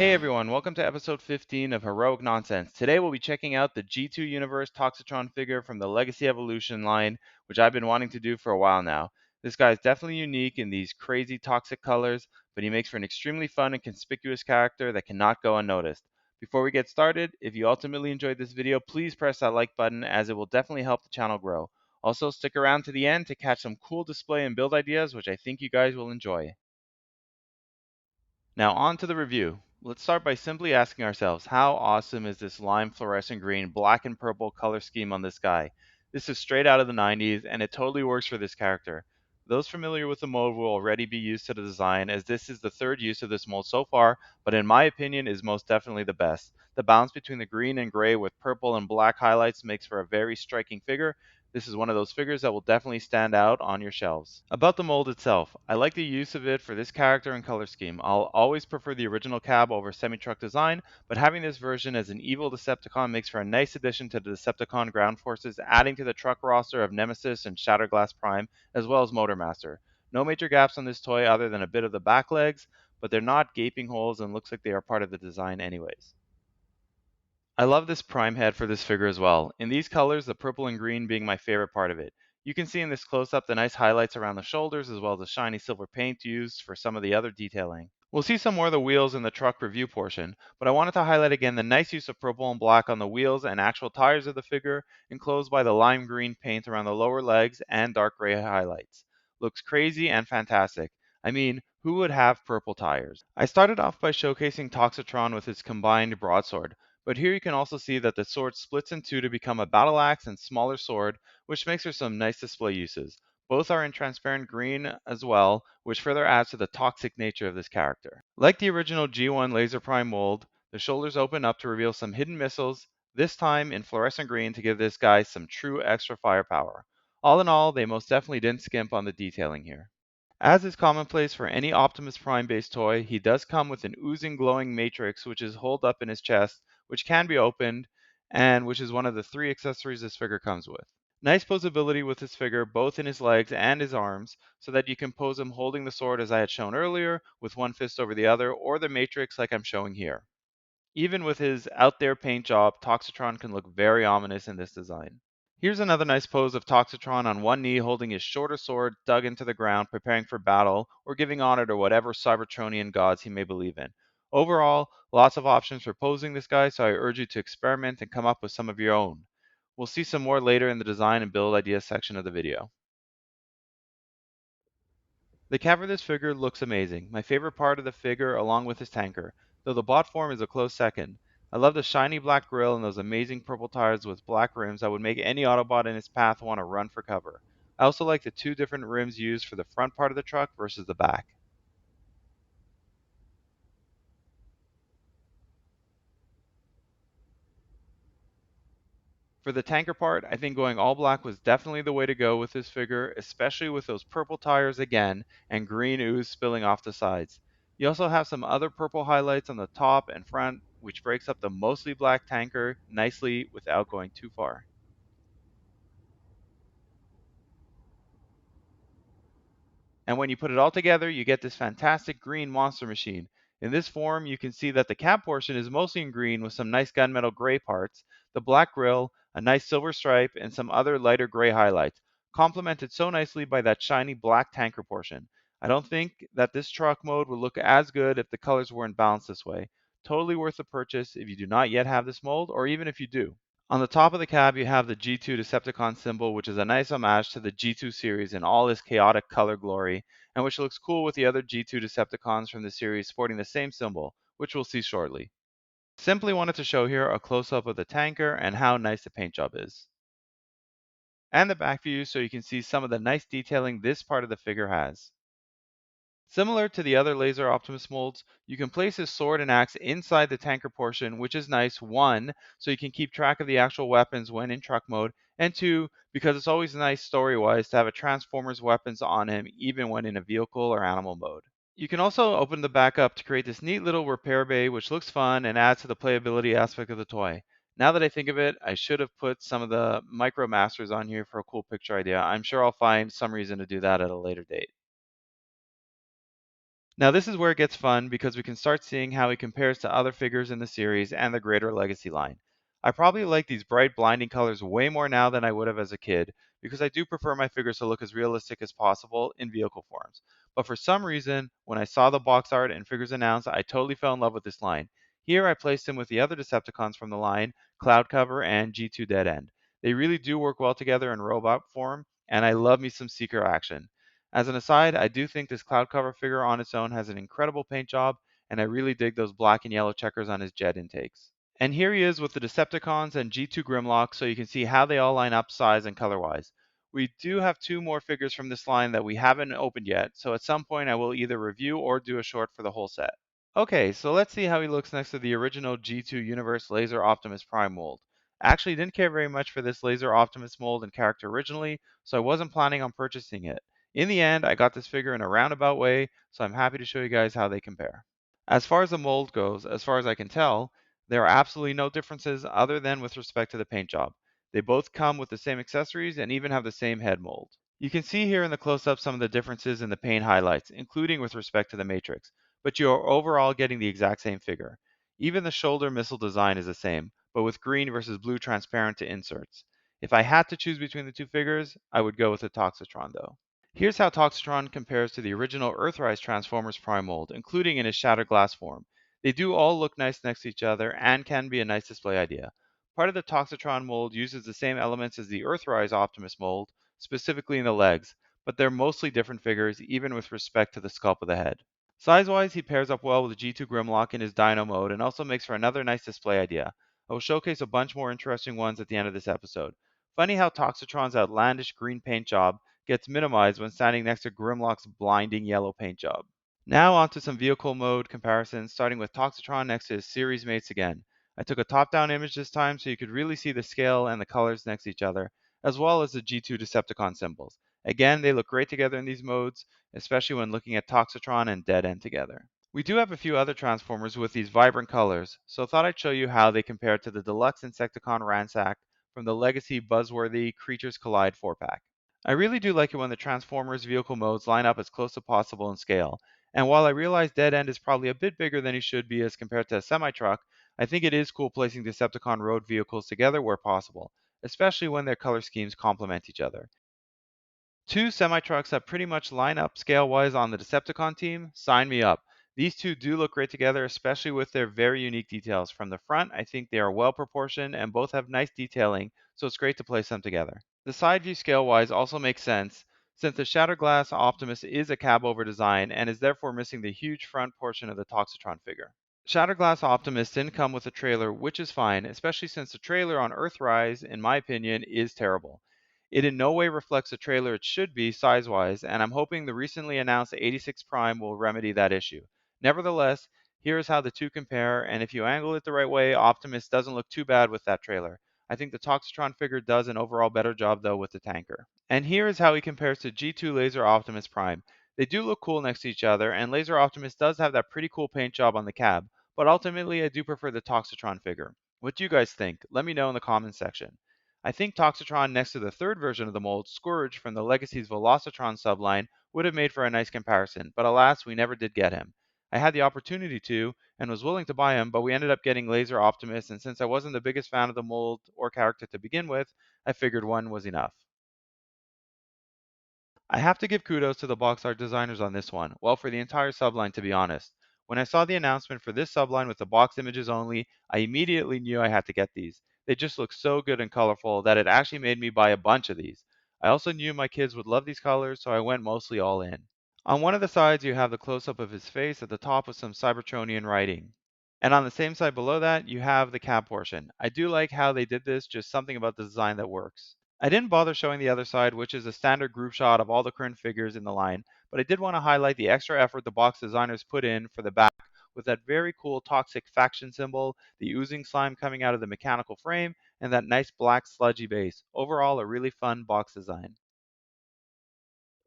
Hey everyone, welcome to episode 15 of Heroic Nonsense. Today we'll be checking out the G2 Universe Toxitron figure from the Legacy Evolution line, which I've been wanting to do for a while now. This guy is definitely unique in these crazy toxic colors, but he makes for an extremely fun and conspicuous character that cannot go unnoticed. Before we get started, if you ultimately enjoyed this video, please press that like button as it will definitely help the channel grow. Also, stick around to the end to catch some cool display and build ideas, which I think you guys will enjoy. Now on to the review. Let's start by simply asking ourselves, how awesome is this lime fluorescent green, black and purple color scheme on this guy? This is straight out of the 90s, and it totally works for this character. Those familiar with the mold will already be used to the design, as this is the third use of this mold so far, but in my opinion is most definitely the best. The balance between the green and gray with purple and black highlights makes for a very striking figure. This is one of those figures that will definitely stand out on your shelves. About the mold itself, I like the use of it for this character and color scheme. I'll always prefer the original cab over semi-truck design, but having this version as an evil Decepticon makes for a nice addition to the Decepticon ground forces, adding to the truck roster of Nemesis and Shatterglass Prime, as well as Motormaster. No major gaps on this toy other than a bit of the back legs, but they're not gaping holes and looks like they are part of the design anyways. I love this prime head for this figure as well. In these colors, the purple and green being my favorite part of it. You can see in this close-up the nice highlights around the shoulders as well as the shiny silver paint used for some of the other detailing. We'll see some more of the wheels in the truck review portion, but I wanted to highlight again the nice use of purple and black on the wheels and actual tires of the figure, enclosed by the lime green paint around the lower legs and dark gray highlights. Looks crazy and fantastic. I mean, who would have purple tires? I started off by showcasing Toxitron with his combined broadsword, but here you can also see that the sword splits in two to become a battle axe and smaller sword, which makes for some nice display uses. Both are in transparent green as well, which further adds to the toxic nature of this character. Like the original G1 Laser Prime mold, the shoulders open up to reveal some hidden missiles, this time in fluorescent green to give this guy some true extra firepower. All in all, they most definitely didn't skimp on the detailing here. As is commonplace for any Optimus Prime based toy, he does come with an oozing glowing matrix which is holed up in his chest, which can be opened, and which is one of the three accessories this figure comes with. Nice posability with this figure, both in his legs and his arms, so that you can pose him holding the sword as I had shown earlier, with one fist over the other, or the matrix like I'm showing here. Even with his out there paint job, Toxitron can look very ominous in this design. Here's another nice pose of Toxitron on one knee holding his shorter sword dug into the ground, preparing for battle, or giving honor to whatever Cybertronian gods he may believe in. Overall, lots of options for posing this guy, so I urge you to experiment and come up with some of your own. We'll see some more later in the design and build ideas section of the video. The cap of this figure looks amazing. My favorite part of the figure along with his tanker, though the bot form is a close second. I love the shiny black grille and those amazing purple tires with black rims that would make any Autobot in its path want to run for cover. I also like the two different rims used for the front part of the truck versus the back. For the tanker part, I think going all black was definitely the way to go with this figure, especially with those purple tires again and green ooze spilling off the sides. You also have some other purple highlights on the top and front, which breaks up the mostly black tanker nicely without going too far. And when you put it all together, you get this fantastic green monster machine. In this form, you can see that the cap portion is mostly in green with some nice gunmetal gray parts, the black grille, a nice silver stripe, and some other lighter gray highlights, complemented so nicely by that shiny black tanker portion. I don't think that this truck mode would look as good if the colors weren't balanced this way. Totally worth the purchase if you do not yet have this mold, or even if you do. On the top of the cab, you have the G2 Decepticon symbol, which is a nice homage to the G2 series in all its chaotic color glory, and which looks cool with the other G2 Decepticons from the series sporting the same symbol, which we'll see shortly. Simply wanted to show here a close-up of the tanker and how nice the paint job is. And the back view so you can see some of the nice detailing this part of the figure has. Similar to the other Laser Optimus molds, you can place his sword and axe inside the tanker portion, which is nice, one, so you can keep track of the actual weapons when in truck mode, and two, because it's always nice story-wise to have a Transformer's weapons on him even when in a vehicle or animal mode. You can also open the back up to create this neat little repair bay, which looks fun and adds to the playability aspect of the toy. Now that I think of it, I should have put some of the Micro Masters on here for a cool picture idea. I'm sure I'll find some reason to do that at a later date. Now, this is where it gets fun because we can start seeing how he compares to other figures in the series and the greater Legacy line. I probably like these bright, blinding colors way more now than I would have as a kid because I do prefer my figures to look as realistic as possible in vehicle forms. But for some reason, when I saw the box art and figures announced, I totally fell in love with this line. Here, I placed him with the other Decepticons from the line, Cloud Cover and G2 Dead End. They really do work well together in robot form, and I love me some Seeker action. As an aside, I do think this cloud cover figure on its own has an incredible paint job, and I really dig those black and yellow checkers on his jet intakes. And here he is with the Decepticons and G2 Grimlock, so you can see how they all line up size and color-wise. We do have two more figures from this line that we haven't opened yet, so at some point I will either review or do a short for the whole set. Okay, so let's see how he looks next to the original G2 Universe Laser Optimus Prime mold. I actually didn't care very much for this Laser Optimus mold and character originally, so I wasn't planning on purchasing it. In the end, I got this figure in a roundabout way, so I'm happy to show you guys how they compare. As far as the mold goes, as far as I can tell, there are absolutely no differences other than with respect to the paint job. They both come with the same accessories and even have the same head mold. You can see here in the close-up some of the differences in the paint highlights, including with respect to the matrix, but you are overall getting the exact same figure. Even the shoulder missile design is the same, but with green versus blue transparent to inserts. If I had to choose between the two figures, I would go with the Toxitron though. Here's how Toxitron compares to the original Earthrise Transformers Prime mold, including in his shattered glass form. They do all look nice next to each other and can be a nice display idea. Part of the Toxitron mold uses the same elements as the Earthrise Optimus mold, specifically in the legs, but they're mostly different figures, even with respect to the sculpt of the head. Size-wise, he pairs up well with the G2 Grimlock in his Dino mode and also makes for another nice display idea. I will showcase a bunch more interesting ones at the end of this episode. Funny how Toxitron's outlandish green paint job gets minimized when standing next to Grimlock's blinding yellow paint job. Now onto some vehicle mode comparisons, starting with Toxitron next to his series mates again. I took a top-down image this time so you could really see the scale and the colors next to each other, as well as the G2 Decepticon symbols. Again, they look great together in these modes, especially when looking at Toxitron and Dead End together. We do have a few other Transformers with these vibrant colors, so thought I'd show you how they compare to the Deluxe Insecticon Ransack from the Legacy Buzzworthy Creatures Collide 4-pack. I really do like it when the Transformers vehicle modes line up as close as possible in scale, and while I realize Dead End is probably a bit bigger than he should be as compared to a semi-truck, I think it is cool placing Decepticon road vehicles together where possible, especially when their color schemes complement each other. Two semi-trucks that pretty much line up scale-wise on the Decepticon team, sign me up. These two do look great together, especially with their very unique details. From the front, I think they are well proportioned and both have nice detailing, so it's great to place them together. The side view scale-wise also makes sense, since the Shatterglass Optimus is a cab-over design and is therefore missing the huge front portion of the Toxitron figure. Shatterglass Optimus didn't come with a trailer, which is fine, especially since the trailer on Earthrise, in my opinion, is terrible. It in no way reflects the trailer it should be size-wise, and I'm hoping the recently announced 86 Prime will remedy that issue. Nevertheless, here is how the two compare, and if you angle it the right way, Optimus doesn't look too bad with that trailer. I think the Toxitron figure does an overall better job though with the tanker. And here is how he compares to G2 Laser Optimus Prime. They do look cool next to each other, and Laser Optimus does have that pretty cool paint job on the cab, but ultimately I do prefer the Toxitron figure. What do you guys think? Let me know in the comments section. I think Toxitron next to the third version of the mold, Scourge from the Legacy's Velocitron subline, would have made for a nice comparison, but alas, we never did get him. I had the opportunity to, and was willing to buy him, but we ended up getting Laser Optimus, and since I wasn't the biggest fan of the mold or character to begin with, I figured one was enough. I have to give kudos to the box art designers on this one, well, for the entire subline to be honest. When I saw the announcement for this subline with the box images only, I immediately knew I had to get these. They just look so good and colorful that it actually made me buy a bunch of these. I also knew my kids would love these colors, so I went mostly all in. On one of the sides, you have the close-up of his face at the top with some Cybertronian writing. And on the same side below that, you have the cab portion. I do like how they did this, just something about the design that works. I didn't bother showing the other side, which is a standard group shot of all the current figures in the line, but I did want to highlight the extra effort the box designers put in for the back, with that very cool toxic faction symbol, the oozing slime coming out of the mechanical frame, and that nice black sludgy base. Overall, a really fun box design.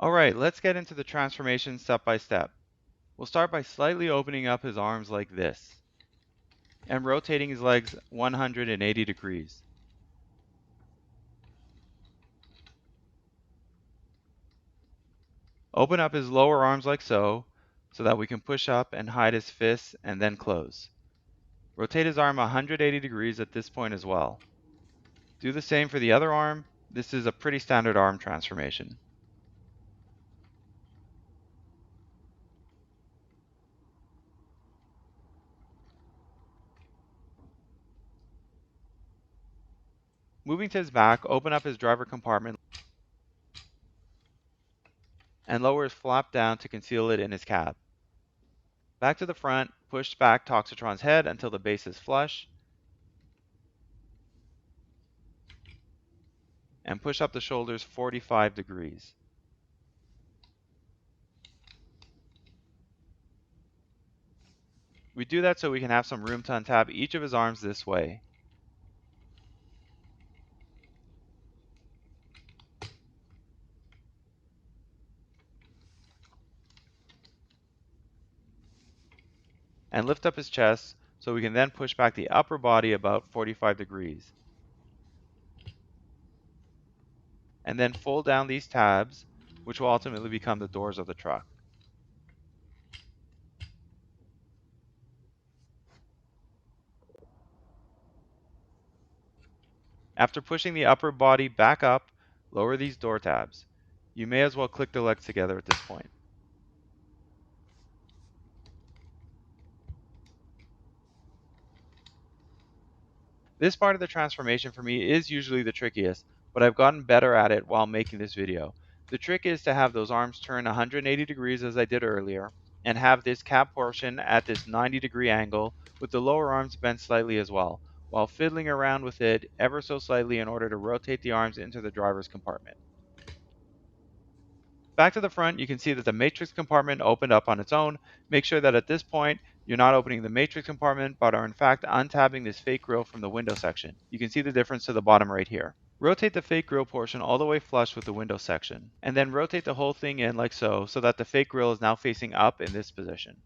Alright, let's get into the transformation step by step. We'll start by slightly opening up his arms like this, and rotating his legs 180 degrees. Open up his lower arms like so, so that we can push up and hide his fists and then close. Rotate his arm 180 degrees at this point as well. Do the same for the other arm. This is a pretty standard arm transformation. Moving to his back, open up his driver compartment and lower his flap down to conceal it in his cab. Back to the front, push back Toxitron's head until the base is flush, and push up the shoulders 45 degrees. We do that so we can have some room to untab each of his arms this way. And lift up his chest so we can then push back the upper body about 45 degrees. And then fold down these tabs, which will ultimately become the doors of the truck. After pushing the upper body back up, lower these door tabs. You may as well click the legs together at this point. This part of the transformation for me is usually the trickiest, but I've gotten better at it while making this video. The trick is to have those arms turn 180 degrees as I did earlier, and have this cap portion at this 90-degree angle with the lower arms bent slightly as well, while fiddling around with it ever so slightly in order to rotate the arms into the driver's compartment. Back to the front, you can see that the matrix compartment opened up on its own. Make sure that at this point, you're not opening the matrix compartment, but are in fact untabbing this fake grille from the window section. You can see the difference to the bottom right here. Rotate the fake grille portion all the way flush with the window section, and then rotate the whole thing in like so that the fake grille is now facing up in this position.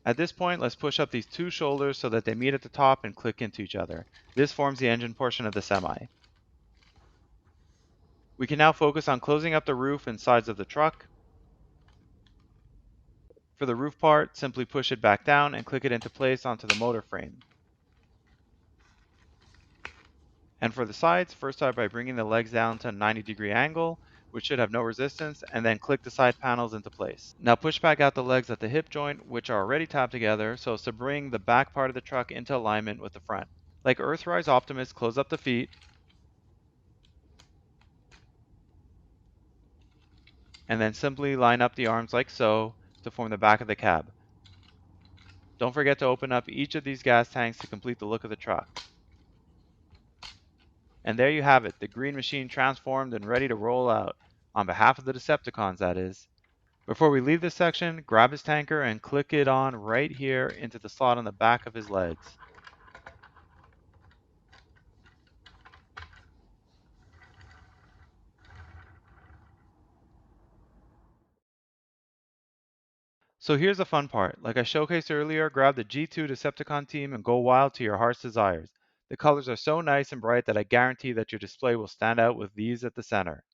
At this point, let's push up these two shoulders so that they meet at the top and click into each other. This forms the engine portion of the semi. We can now focus on closing up the roof and sides of the truck. For the roof part, simply push it back down and click it into place onto the motor frame. And for the sides, first start by bringing the legs down to a 90-degree angle, which should have no resistance, and then click the side panels into place. Now push back out the legs at the hip joint, which are already tapped together, so as to bring the back part of the truck into alignment with the front. Like Earthrise Optimus, close up the feet, and then simply line up the arms like so to form the back of the cab. Don't forget to open up each of these gas tanks to complete the look of the truck. And there you have it, the green machine transformed and ready to roll out. On behalf of the Decepticons, that is. Before we leave this section, grab his tanker and click it on right here into the slot on the back of his legs. So here's the fun part. Like I showcased earlier, grab the G2 Decepticon team and go wild to your heart's desires. The colors are so nice and bright that I guarantee that your display will stand out with these at the center.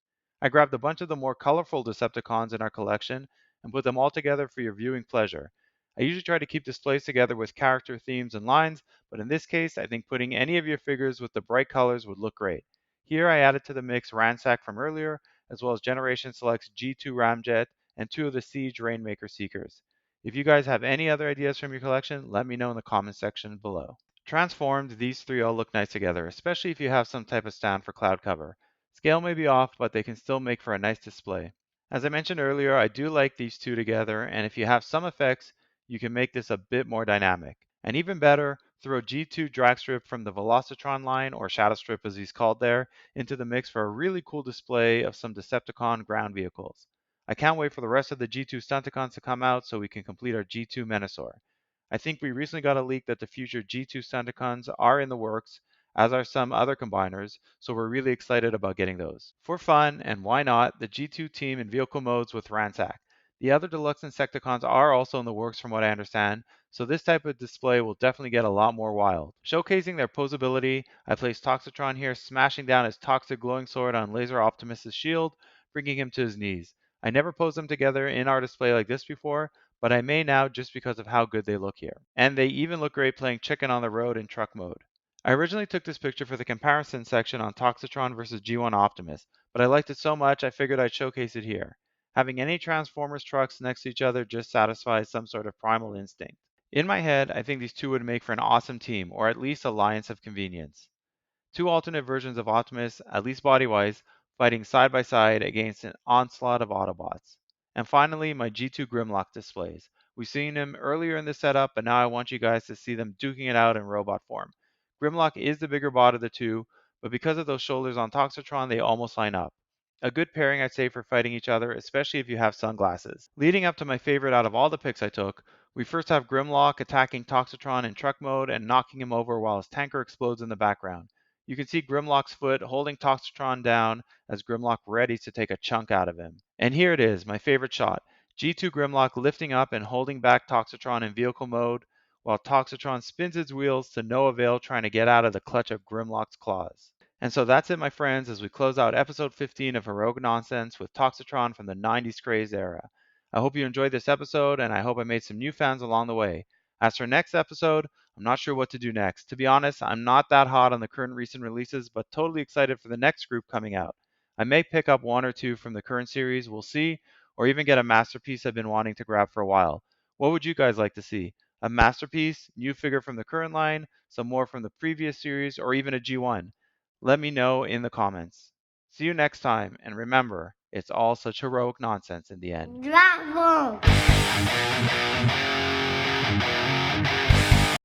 I grabbed a bunch of the more colorful Decepticons in our collection and put them all together for your viewing pleasure. I usually try to keep displays together with character themes and lines, but in this case, I think putting any of your figures with the bright colors would look great. Here I added to the mix Ransack from earlier, as well as Generation Select's G2 Ramjet and two of the Siege Rainmaker Seekers. If you guys have any other ideas from your collection, let me know in the comment section below. Transformed, these three all look nice together, especially if you have some type of stand for cloud cover. Scale may be off, but they can still make for a nice display. As I mentioned earlier, I do like these two together, and if you have some effects, you can make this a bit more dynamic. And even better, throw G2 Dragstrip from the Velocitron line, or Shadowstrip as he's called there, into the mix for a really cool display of some Decepticon ground vehicles. I can't wait for the rest of the G2 Stunticons to come out so we can complete our G2 Menasor. I think we recently got a leak that the future G2 Stunticons are in the works, as are some other combiners, so we're really excited about getting those. For fun, and why not, the G2 team in vehicle modes with Ransack. The other Deluxe Insecticons are also in the works from what I understand, so this type of display will definitely get a lot more wild. Showcasing their posability, I placed Toxitron here smashing down his toxic glowing sword on Laser Optimus' shield, bringing him to his knees. I never posed them together in our display like this before, but I may now just because of how good they look here. And they even look great playing chicken on the road in truck mode. I originally took this picture for the comparison section on Toxitron versus G1 Optimus, but I liked it so much I figured I'd showcase it here. Having any Transformers trucks next to each other just satisfies some sort of primal instinct. In my head, I think these two would make for an awesome team, or at least alliance of convenience. Two alternate versions of Optimus, at least body-wise, fighting side by side against an onslaught of Autobots. And finally, my G2 Grimlock displays. We've seen him earlier in the setup, but now I want you guys to see them duking it out in robot form. Grimlock is the bigger bot of the two, but because of those shoulders on Toxitron, they almost line up. A good pairing, I'd say, for fighting each other, especially if you have sunglasses. Leading up to my favorite out of all the pics I took, we first have Grimlock attacking Toxitron in truck mode and knocking him over while his tanker explodes in the background. You can see Grimlock's foot holding Toxitron down as Grimlock readies to take a chunk out of him. And here it is, my favorite shot. G2 Grimlock lifting up and holding back Toxitron in vehicle mode, while Toxitron spins its wheels to no avail trying to get out of the clutch of Grimlock's claws. And so that's it, my friends, as we close out episode 15 of Heroic Nonsense with Toxitron from the 90s craze era. I hope you enjoyed this episode, and I hope I made some new fans along the way. As for next episode, I'm not sure what to do next. To be honest, I'm not that hot on the current recent releases, but totally excited for the next group coming out. I may pick up one or two from the current series, we'll see, or even get a masterpiece I've been wanting to grab for a while. What would you guys like to see? A masterpiece, new figure from the current line, some more from the previous series, or even a G1? Let me know in the comments. See you next time, and remember, it's all such heroic nonsense in the end. Bravo!